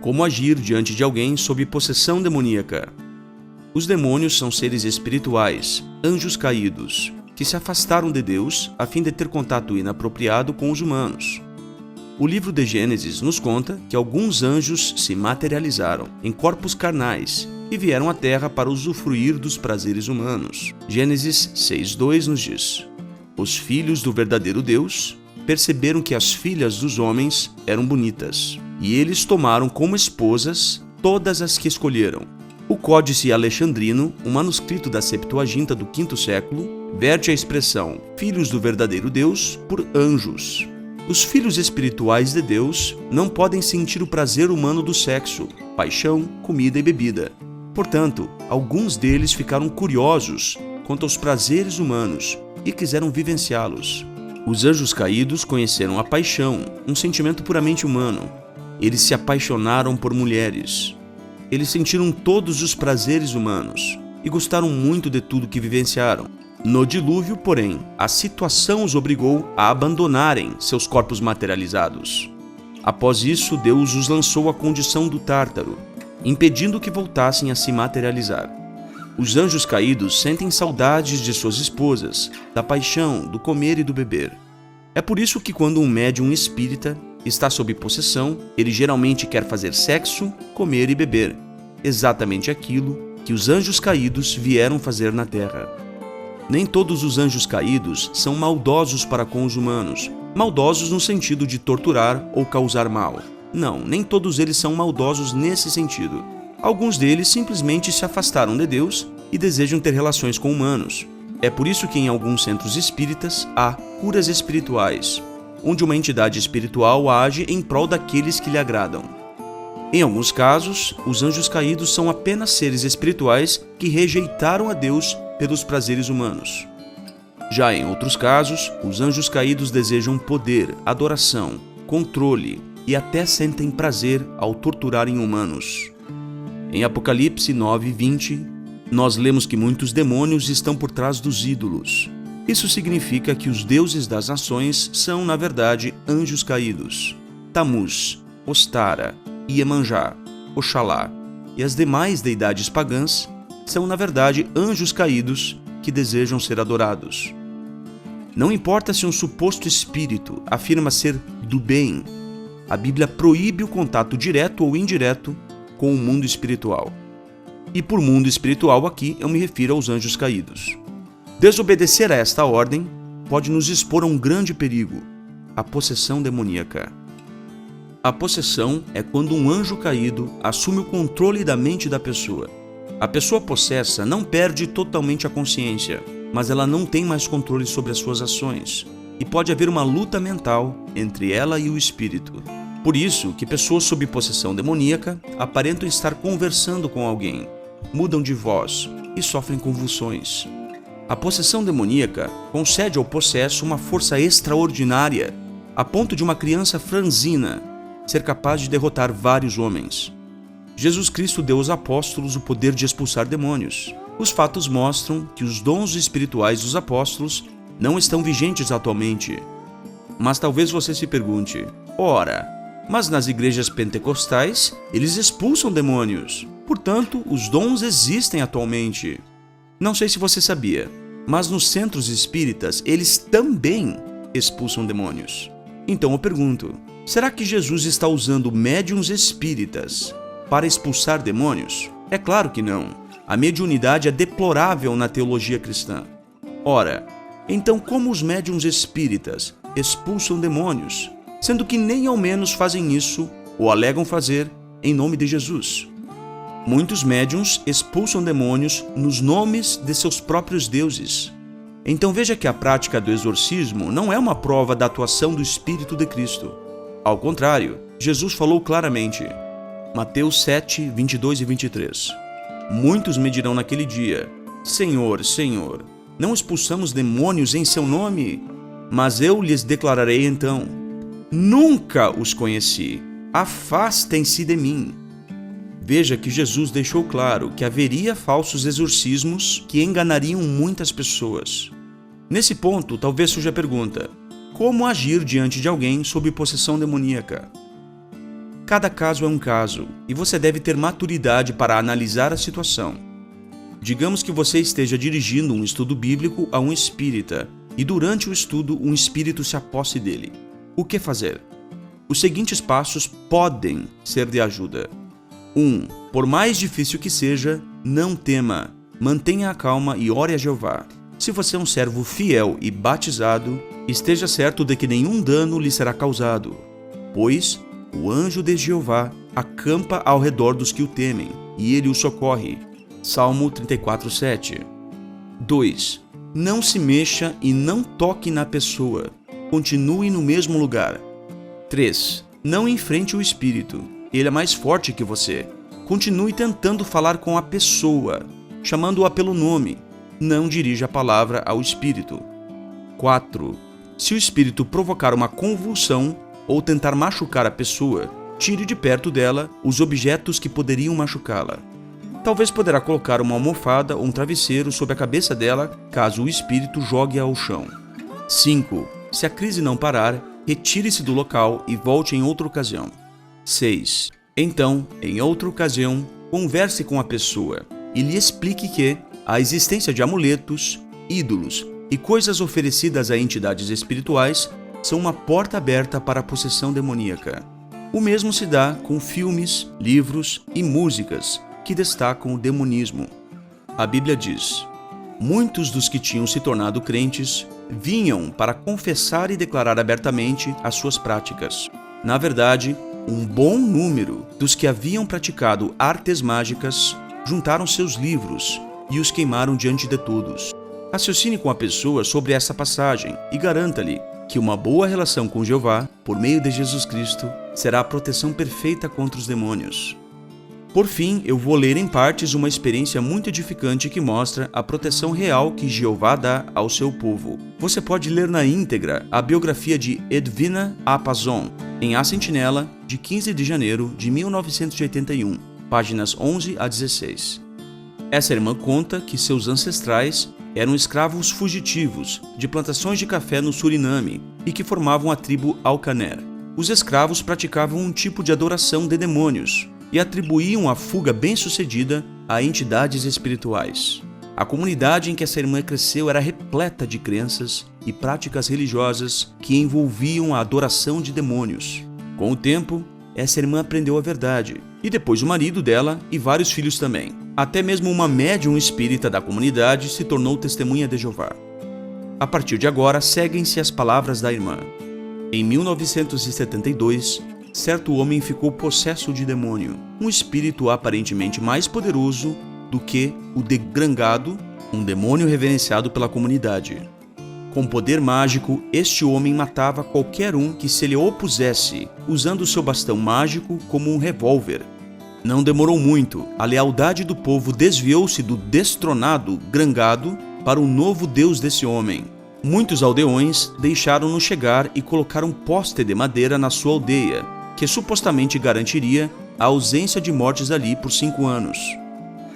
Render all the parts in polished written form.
Como agir diante de alguém sob possessão demoníaca? Os demônios são seres espirituais, anjos caídos, que se afastaram de Deus a fim de ter contato inapropriado com os humanos. O livro de Gênesis nos conta que alguns anjos se materializaram em corpos carnais e vieram à terra para usufruir dos prazeres humanos. Gênesis 6:2 nos diz: Os filhos do verdadeiro Deus perceberam que as filhas dos homens eram bonitas, e eles tomaram como esposas todas as que escolheram. O Códice Alexandrino, um manuscrito da Septuaginta do V século, verte a expressão filhos do verdadeiro Deus por anjos. Os filhos espirituais de Deus não podem sentir o prazer humano do sexo, paixão, comida e bebida. Portanto, alguns deles ficaram curiosos quanto aos prazeres humanos e quiseram vivenciá-los. Os anjos caídos conheceram a paixão, um sentimento puramente humano. Eles se apaixonaram por mulheres. Eles sentiram todos os prazeres humanos e gostaram muito de tudo que vivenciaram. No dilúvio, porém, a situação os obrigou a abandonarem seus corpos materializados. Após isso, Deus os lançou à condição do Tártaro, impedindo que voltassem a se materializar. Os anjos caídos sentem saudades de suas esposas, da paixão, do comer e do beber. É por isso que quando um médium espírita está sob possessão, ele geralmente quer fazer sexo, comer e beber, exatamente aquilo que os anjos caídos vieram fazer na Terra. Nem todos os anjos caídos são maldosos para com os humanos, maldosos no sentido de torturar ou causar mal. Não, nem todos eles são maldosos nesse sentido. Alguns deles simplesmente se afastaram de Deus e desejam ter relações com humanos. É por isso que em alguns centros espíritas há curas espirituais, onde uma entidade espiritual age em prol daqueles que lhe agradam. Em alguns casos, os anjos caídos são apenas seres espirituais que rejeitaram a Deus pelos prazeres humanos. Já em outros casos, os anjos caídos desejam poder, adoração, controle e até sentem prazer ao torturarem humanos. Em Apocalipse 9:20, nós lemos que muitos demônios estão por trás dos ídolos. Isso significa que os deuses das nações são, na verdade, anjos caídos. Tamuz, Ostara, Iemanjá, Oxalá e as demais deidades pagãs são, na verdade, anjos caídos que desejam ser adorados. Não importa se um suposto espírito afirma ser do bem, a Bíblia proíbe o contato direto ou indireto com o mundo espiritual. E por mundo espiritual aqui eu me refiro aos anjos caídos. Desobedecer a esta ordem pode nos expor a um grande perigo, a possessão demoníaca. A possessão é quando um anjo caído assume o controle da mente da pessoa. A pessoa possessa não perde totalmente a consciência, mas ela não tem mais controle sobre as suas ações, e pode haver uma luta mental entre ela e o espírito. Por isso que pessoas sob possessão demoníaca aparentam estar conversando com alguém, mudam de voz e sofrem convulsões. A possessão demoníaca concede ao possesso uma força extraordinária, a ponto de uma criança franzina ser capaz de derrotar vários homens. Jesus Cristo deu aos apóstolos o poder de expulsar demônios. Os fatos mostram que os dons espirituais dos apóstolos não estão vigentes atualmente. Mas talvez você se pergunte: ora, mas nas igrejas pentecostais eles expulsam demônios, portanto os dons existem atualmente. Não sei se você sabia, mas nos centros espíritas eles também expulsam demônios. Então eu pergunto, será que Jesus está usando médiuns espíritas para expulsar demônios? É claro que não. A mediunidade é deplorável na teologia cristã. Ora, então como os médiuns espíritas expulsam demônios, sendo que nem ao menos fazem isso ou alegam fazer em nome de Jesus? Muitos médiuns expulsam demônios nos nomes de seus próprios deuses. Então veja que a prática do exorcismo não é uma prova da atuação do Espírito de Cristo. Ao contrário, Jesus falou claramente, Mateus 7, 22 e 23. Muitos me dirão naquele dia, Senhor, Senhor, não expulsamos demônios em seu nome? Mas eu lhes declararei então, nunca os conheci, afastem-se de mim. Veja que Jesus deixou claro que haveria falsos exorcismos que enganariam muitas pessoas. Nesse ponto, talvez surja a pergunta: como agir diante de alguém sob possessão demoníaca? Cada caso é um caso, e você deve ter maturidade para analisar a situação. Digamos que você esteja dirigindo um estudo bíblico a um espírita, e durante o estudo um espírito se aposse dele. O que fazer? Os seguintes passos podem ser de ajuda. 1. Por mais difícil que seja, não tema. Mantenha a calma e ore a Jeová. Se você é um servo fiel e batizado, esteja certo de que nenhum dano lhe será causado, pois o anjo de Jeová acampa ao redor dos que o temem, e ele o socorre. Salmo 34:7. 2. Não se mexa e não toque na pessoa. Continue no mesmo lugar. 3. Não enfrente o espírito. Ele é mais forte que você. Continue tentando falar com a pessoa, chamando-a pelo nome. Não dirija a palavra ao espírito. 4. Se o espírito provocar uma convulsão ou tentar machucar a pessoa, tire de perto dela os objetos que poderiam machucá-la. Talvez poderá colocar uma almofada ou um travesseiro sobre a cabeça dela, caso o espírito jogue-a ao chão. 5. Se a crise não parar, retire-se do local e volte em outra ocasião. 6. Então, em outra ocasião, converse com a pessoa e lhe explique que a existência de amuletos, ídolos e coisas oferecidas a entidades espirituais são uma porta aberta para a possessão demoníaca. O mesmo se dá com filmes, livros e músicas que destacam o demonismo. A Bíblia diz: muitos dos que tinham se tornado crentes vinham para confessar e declarar abertamente as suas práticas. Na verdade, um bom número dos que haviam praticado artes mágicas juntaram seus livros e os queimaram diante de todos. Raciocine com a pessoa sobre essa passagem e garanta-lhe que uma boa relação com Jeová, por meio de Jesus Cristo, será a proteção perfeita contra os demônios. Por fim, eu vou ler em partes uma experiência muito edificante que mostra a proteção real que Jeová dá ao seu povo. Você pode ler na íntegra a biografia de Edwina Apazon, em A Sentinela, de 15 de janeiro de 1981, páginas 11 a 16. Essa irmã conta que seus ancestrais eram escravos fugitivos de plantações de café no Suriname e que formavam a tribo Alcaner. Os escravos praticavam um tipo de adoração de demônios e atribuíam a fuga bem-sucedida a entidades espirituais. A comunidade em que essa irmã cresceu era repleta de crenças e práticas religiosas que envolviam a adoração de demônios. Com o tempo, essa irmã aprendeu a verdade, e depois o marido dela e vários filhos também. Até mesmo uma médium espírita da comunidade se tornou testemunha de Jeová. A partir de agora, seguem-se as palavras da irmã. Em 1972, certo homem ficou possesso de demônio, um espírito aparentemente mais poderoso do que o de Grangado, um demônio reverenciado pela comunidade. Com poder mágico, este homem matava qualquer um que se lhe opusesse, usando seu bastão mágico como um revólver. Não demorou muito, a lealdade do povo desviou-se do destronado Grangado para o novo deus desse homem. Muitos aldeões deixaram-no chegar e colocaram um poste de madeira na sua aldeia, que supostamente garantiria a ausência de mortes ali por 5 anos.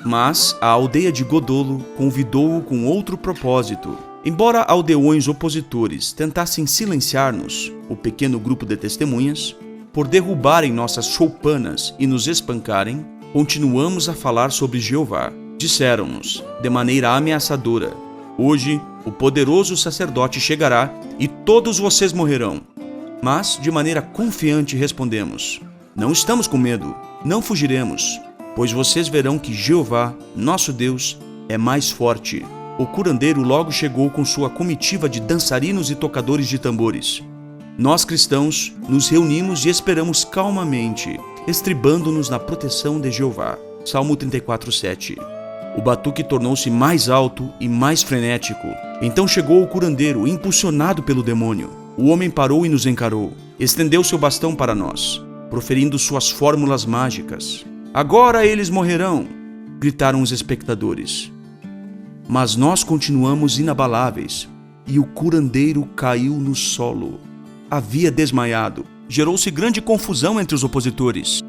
Mas a aldeia de Godolo convidou-o com outro propósito. Embora aldeões opositores tentassem silenciar-nos, o pequeno grupo de testemunhas, por derrubarem nossas choupanas e nos espancarem, continuamos a falar sobre Jeová. Disseram-nos, de maneira ameaçadora: hoje o poderoso sacerdote chegará e todos vocês morrerão. Mas, de maneira confiante, respondemos: não estamos com medo, não fugiremos, pois vocês verão que Jeová, nosso Deus, é mais forte. O curandeiro logo chegou com sua comitiva de dançarinos e tocadores de tambores. Nós, cristãos, nos reunimos e esperamos calmamente, estribando-nos na proteção de Jeová. Salmo 34:7. O batuque tornou-se mais alto e mais frenético. Então chegou o curandeiro, impulsionado pelo demônio. O homem parou e nos encarou. Estendeu seu bastão para nós, proferindo suas fórmulas mágicas. Agora eles morrerão, gritaram os espectadores. Mas nós continuamos inabaláveis, e o curandeiro caiu no solo. Havia desmaiado. Gerou-se grande confusão entre os opositores.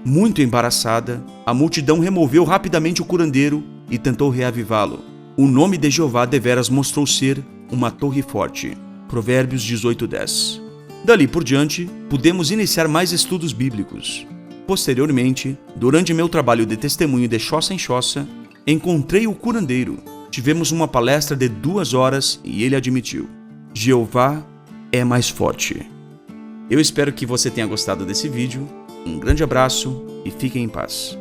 Muito embaraçada, a multidão removeu rapidamente o curandeiro e tentou reavivá-lo. O nome de Jeová deveras mostrou ser uma torre forte. Provérbios 18:10. Dali por diante, pudemos iniciar mais estudos bíblicos. Posteriormente, durante meu trabalho de testemunho de choça em choça, encontrei o curandeiro. Tivemos uma palestra de 2 horas e ele admitiu: Jeová é mais forte. Eu espero que você tenha gostado desse vídeo. Um grande abraço e fiquem em paz.